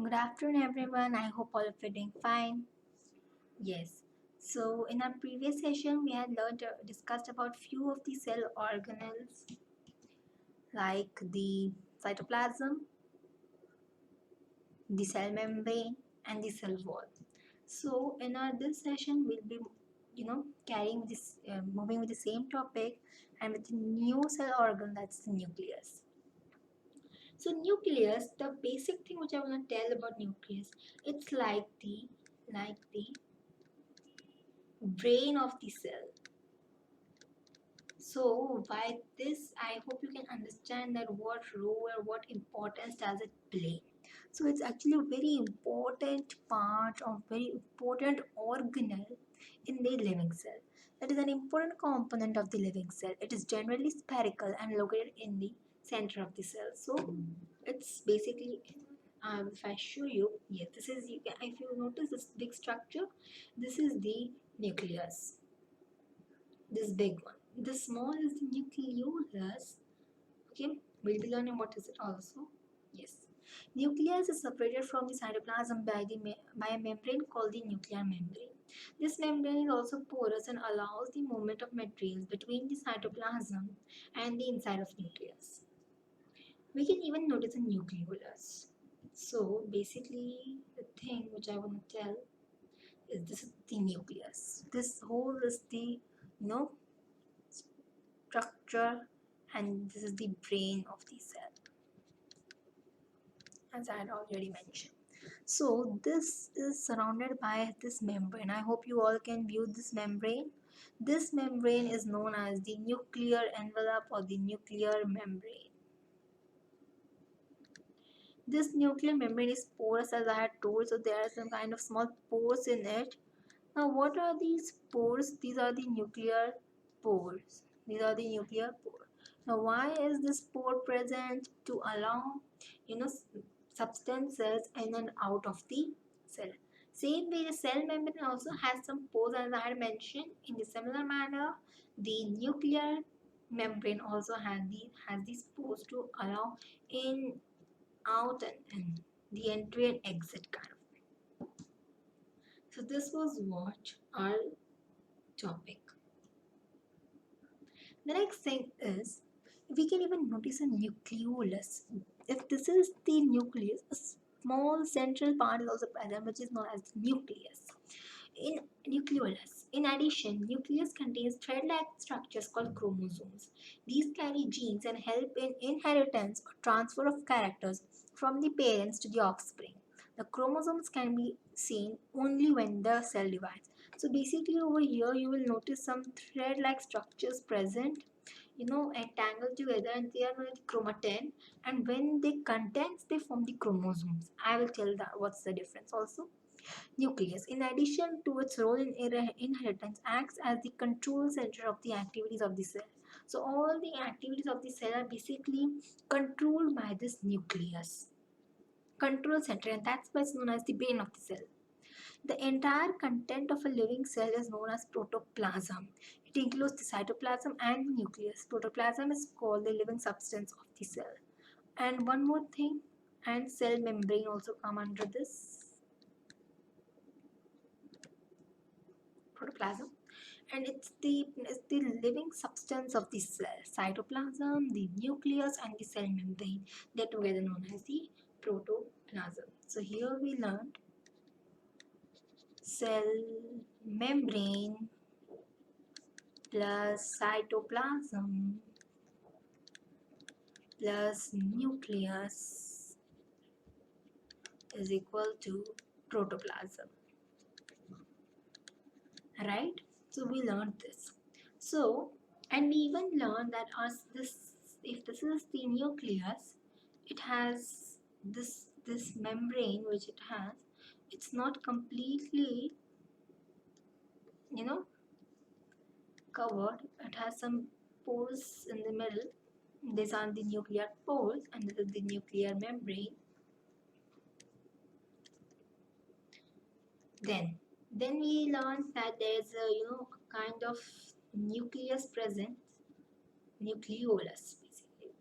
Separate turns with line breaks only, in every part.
Good afternoon, everyone. I hope all of you are doing fine. Yes. So, in our previous session, we had discussed about few of the cell organelles like the cytoplasm, the cell membrane, and the cell wall. So, in our this session, we'll be, carrying this, moving with the same topic, and with the new cell organ, that's the nucleus. So, nucleus, the basic thing which I want to tell about nucleus, it's like the brain of the cell. So by this I hope you can understand that what role or what importance does it play. So it's actually a very important part of very important organelle in the living cell. That is an important component of the living cell. It is generally spherical and located in the center of the cell. So it's basically if I show you, yes, this is if you notice this big structure, this is the nucleus, this big one. This small is the nucleus. Okay, we'll be learning what is it also. Yes, nucleus is separated from the cytoplasm by a membrane called the nuclear membrane. This membrane is also porous and allows the movement of materials between the cytoplasm and the inside of nucleus. We can even notice a nucleolus. So basically, the thing which I want to tell is this is the nucleus. This whole is the structure, and this is the brain of the cell, as I had already mentioned. So this is surrounded by this membrane. I hope you all can view this membrane. This membrane is known as the nuclear envelope or the nuclear membrane. This nuclear membrane is porous, as I had told, so there are some kind of small pores in it. Now what are these pores? These are the nuclear pores. These are the nuclear pores. Now why is this pore present? To allow substances in and out of the cell. Same way the cell membrane also has some pores, as I had mentioned. In the similar manner, the nuclear membrane also has these pores to allow in, out, and the entry and exit kind of. So this was what our topic. The next thing is, we can even notice a nucleolus. If this is the nucleus, a small central part is also present, which is known as the nucleus. In nucleolus, in addition, nucleus contains thread-like structures called chromosomes. These carry genes and help in inheritance or transfer of characters from the parents to the offspring. The chromosomes can be seen only when the cell divides. So basically over here you will notice some thread-like structures present, entangled together, and they are known as chromatin, and when they condense they form the chromosomes. I will tell that what's the difference also. Nucleus, in addition to its role in inheritance, acts as the control center of the activities of the cell. So all the activities of the cell are basically controlled by this nucleus. Control center, and that's why it's known as the brain of the cell. The entire content of a living cell is known as protoplasm. It includes the cytoplasm and the nucleus. Protoplasm is called the living substance of the cell. And one more thing, and cell membrane also come under this protoplasm, and it's the living substance of the cell. Cytoplasm, the nucleus, and the cell membrane, they're together known as the protoplasm. So here we learned cell membrane plus cytoplasm plus nucleus is equal to protoplasm, right? So we learned this. So, and we even learned that if this is the nucleus, it has this membrane which it has. It's not completely, you know, covered. It has some pores in the middle. These are the nuclear pores, and this is the nuclear membrane. Then we learned that there's a kind of nucleus present, nucleolus basically,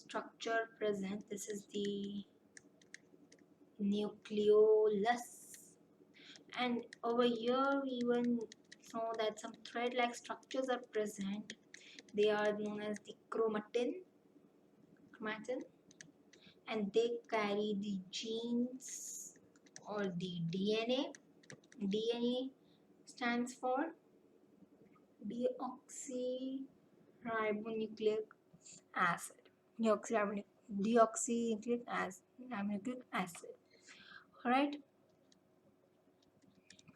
structure present. This is the nucleolus. And over here we even saw that some thread-like structures are present. They are known as the chromatin, and they carry the genes or the DNA. DNA stands for deoxyribonucleic acid. Deoxyribonucleic acid. Alright,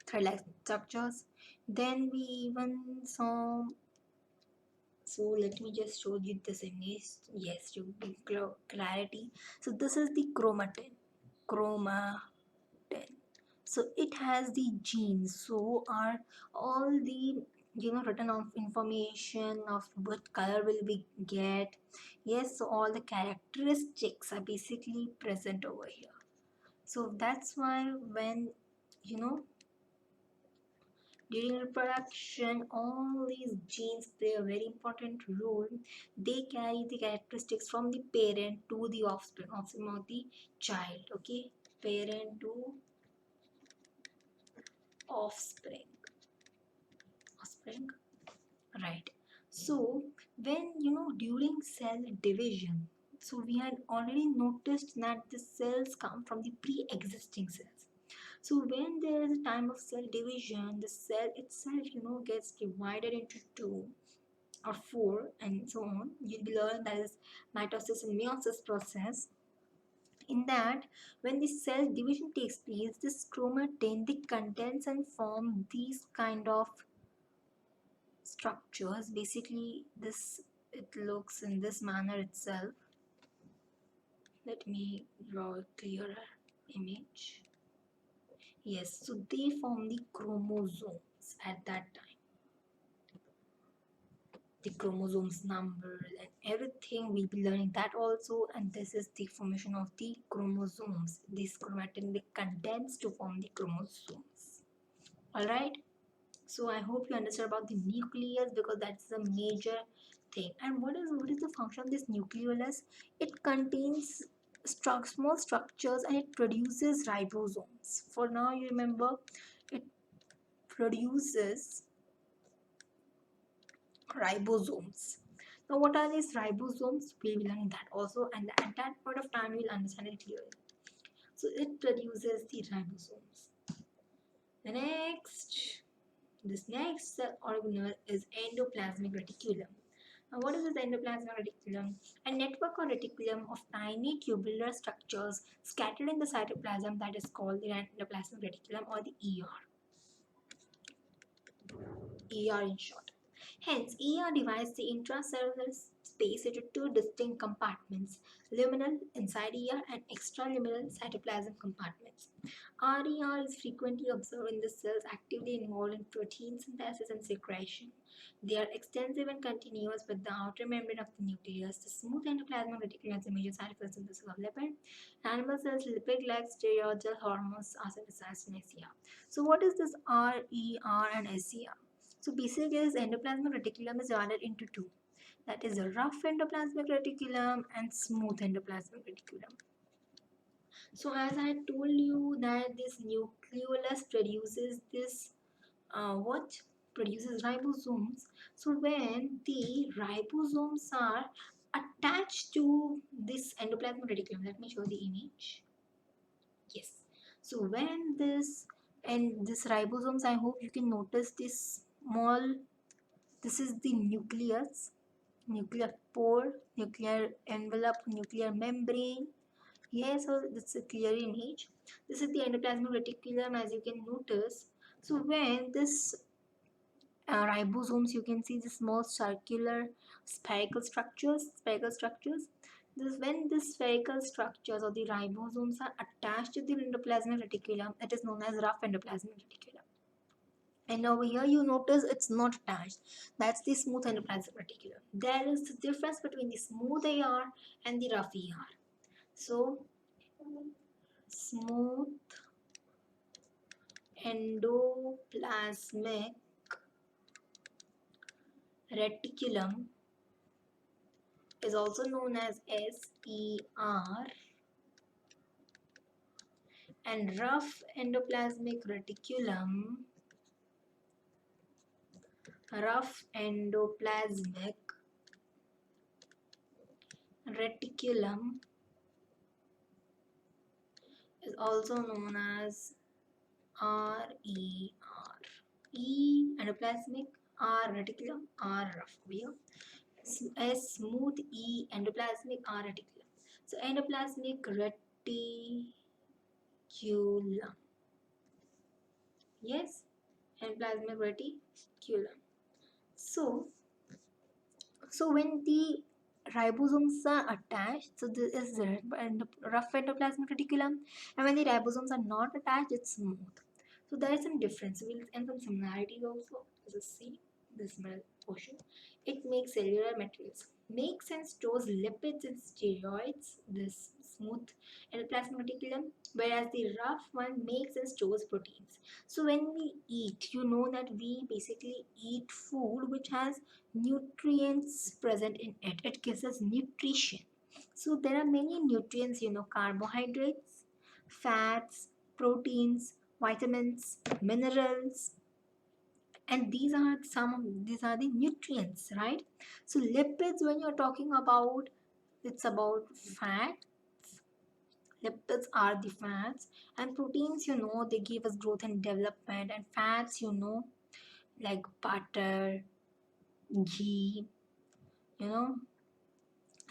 thread-like structures. Then we even saw. So let me just show you this image. Yes, to be clarity. So this is the chromatin. Chromatin. So it has the genes. So are all the written of information of what color will we get. Yes, so all the characteristics are basically present over here. So that's why when you know during reproduction, all these genes play a very important role. They carry the characteristics from the parent to the offspring of the child. Okay, parent to offspring, offspring, right? So when during cell division, so we had already noticed that the cells come from the pre-existing cells. So when there is a time of cell division, the cell itself, gets divided into two or four and so on. You'll learn that is mitosis and meiosis process. In that, when the cell division takes place, this chromatin they condense and form these kind of structures. Basically, this it looks in this manner itself. Let me draw a clearer image. Yes, so they form the chromosomes at that time. The chromosomes number and everything we'll be learning that also, and this is the formation of the chromosomes. This chromatin they condense to form the chromosomes. All right, so I hope you understand about the nucleus because that's the major thing. And what is the function of this nucleolus? It contains small structures and it produces ribosomes. For now you remember it produces ribosomes. Now, what are these ribosomes? We'll be learning that also, and at that point of time, we'll understand it clearly. So, it produces the ribosomes. This next organelle is endoplasmic reticulum. Now, what is this endoplasmic reticulum? A network or reticulum of tiny tubular structures scattered in the cytoplasm that is called the endoplasmic reticulum or the ER. ER in short. Hence, ER divides the intracellular space into two distinct compartments, luminal inside ER and extraluminal cytoplasm compartments. RER is frequently observed in the cells actively involved in protein synthesis and secretion. They are extensive and continuous with the outer membrane of the nucleus. The smooth endoplasmic reticulum is a major site for synthesis of lipid. Animal cells, lipid-like steroidal hormones are synthesized in SER. So, what is this RER and SER? So basically, this endoplasmic reticulum is divided into two. That is a rough endoplasmic reticulum and smooth endoplasmic reticulum. So as I told you that this nucleolus produces this what produces ribosomes. So when the ribosomes are attached to this endoplasmic reticulum, let me show the image. Yes. So when this ribosomes, I hope you can notice this small. This is the nucleus, nuclear pore, nuclear envelope, nuclear membrane. Yes, so that's a clear image. This is the endoplasmic reticulum, as you can notice. So when this ribosomes, you can see the small circular spherical structures. This when the spherical structures or the ribosomes are attached to the endoplasmic reticulum, it is known as rough endoplasmic reticulum. And over here you notice it's not attached. That's the smooth endoplasmic reticulum. There is the difference between the smooth ER and the rough ER. So smooth endoplasmic reticulum is also known as SER, And rough endoplasmic reticulum is also known as RER. Endoplasmic, R reticulum, R rough. Here, S smooth, E endoplasmic, R reticulum. So endoplasmic reticulum. Yes, endoplasmic reticulum. So, when the ribosomes are attached, so this is the rough endoplasmic reticulum, and when the ribosomes are not attached, it's smooth. So there is some difference. We'll and some similarities also. Just see this middle portion. It makes cellular materials, makes and stores lipids and steroids. This smooth endoplasmic reticulum, whereas the rough one makes and stores proteins. So when we eat, you know that we basically eat food which has nutrients present in it. It gives us nutrition. So there are many nutrients, carbohydrates, fats, proteins, vitamins, minerals, and these are the nutrients, right? So lipids, when you're talking about, it's about fat. Lipids are the fats, and proteins, they give us growth and development, and fats, like butter, ghee, you know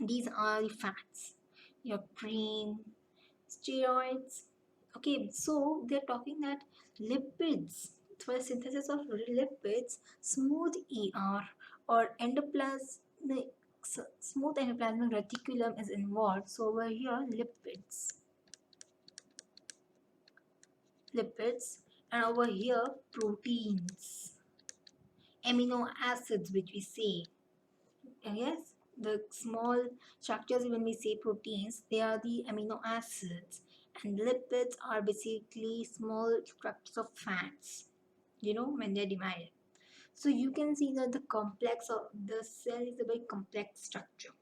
these are the fats, your cream, steroids. Okay, so they're talking that lipids, for the synthesis of lipids, smooth ER or endoplasmic, smooth endoplasmic reticulum is involved. So over here, lipids, and over here, proteins, amino acids, which we say. Yes, the small structures, when we say proteins, they are the amino acids, and lipids are basically small structures of fats, when they're divided. So you can see that the complex of the cell is a very complex structure,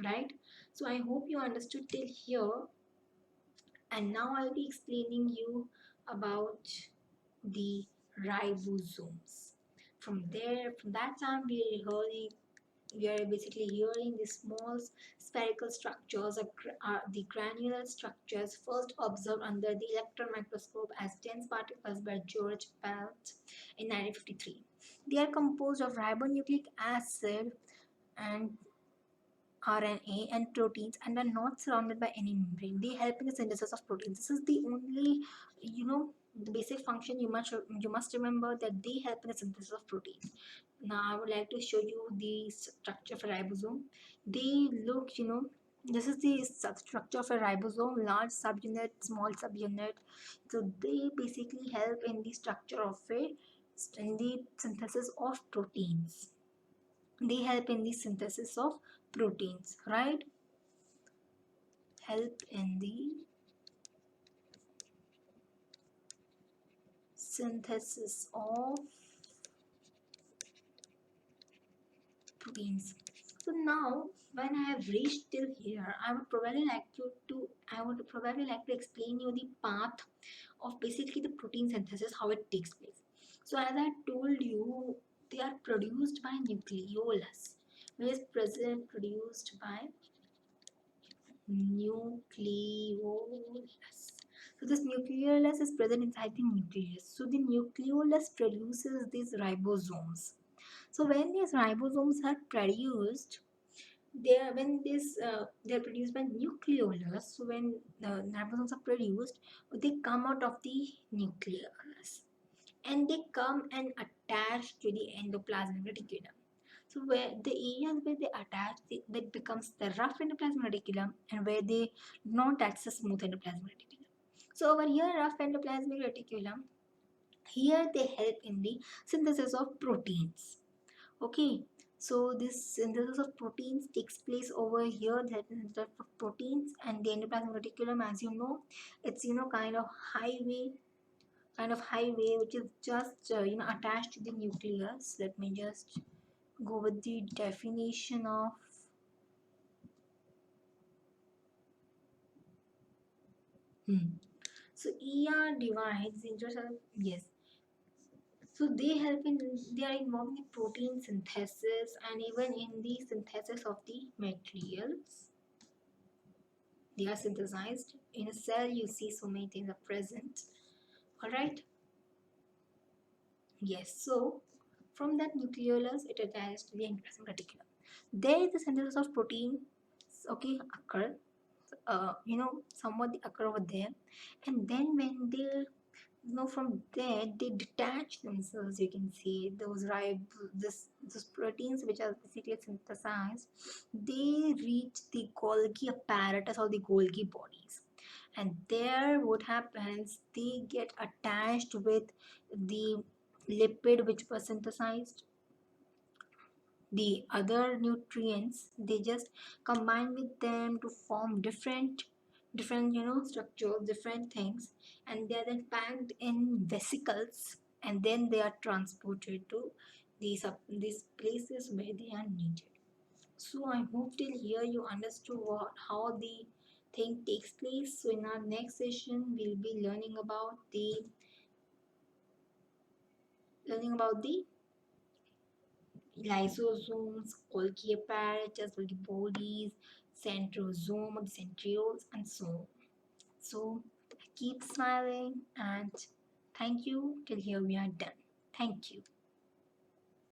right? So I hope you understood till here, and now I'll be explaining you about the ribosomes. From that time, we are basically hearing the small spherical structures are the granular structures first observed under the electron microscope as dense particles by George Pelt in 1953. They are composed of ribonucleic acid and RNA and proteins and are not surrounded by any membrane. They help in the synthesis of proteins. This is the only, the basic function you must remember, that they help in the synthesis of proteins. Now I would like to show you the structure of a ribosome. They look, this is the substructure of a ribosome, large subunit, small subunit. So they basically help in the structure of in the synthesis of proteins. They help in the synthesis of proteins, right? Help in the synthesis of proteins. So now, when I have reached till here, I would probably like to explain you the path of basically the protein synthesis, how it takes place. So as I told you, they are produced by nucleolus, which is produced by nucleolus. So this nucleolus is present inside the nucleus. So the nucleolus produces these ribosomes. So when these ribosomes are produced, they're produced by nucleolus. So when the ribosomes are produced, they come out of the nucleolus and they come and attach to the endoplasmic reticulum. So where the areas where they attach, that becomes the rough endoplasmic reticulum, and where they not, that's the smooth endoplasmic reticulum. So over here, rough endoplasmic reticulum, here they help in the synthesis of proteins. Okay, so this synthesis of proteins takes place over here. That is the proteins, and the endoplasmic reticulum, as you know, it's kind of highway which is just attached to the nucleus. Let me just go with the definition of So ER divides into yes. So they are involved in protein synthesis and even in the synthesis of the materials. They are synthesized. In a cell, you see so many things are present. Alright? Yes, so from that nucleolus, it attaches to the endoplasmic reticulum. There, the synthesis of protein, okay, occur. Somewhat they occur over there, and then when they from there they detach themselves. You can see those proteins which are basically synthesized. They reach the Golgi apparatus or the Golgi bodies, and there what happens? They get attached with the lipid which was synthesized, the other nutrients. They just combine with them to form different structures, different things, and they are then packed in vesicles, and then they are transported to these places where they are needed. So I hope till here you understood how the thing takes place. So in our next session we'll be learning about the lysosomes, Golgi apparatus, Golgi bodies, centrosome of centrioles, and so on. So keep smiling and thank you. Till here we are done. Thank you.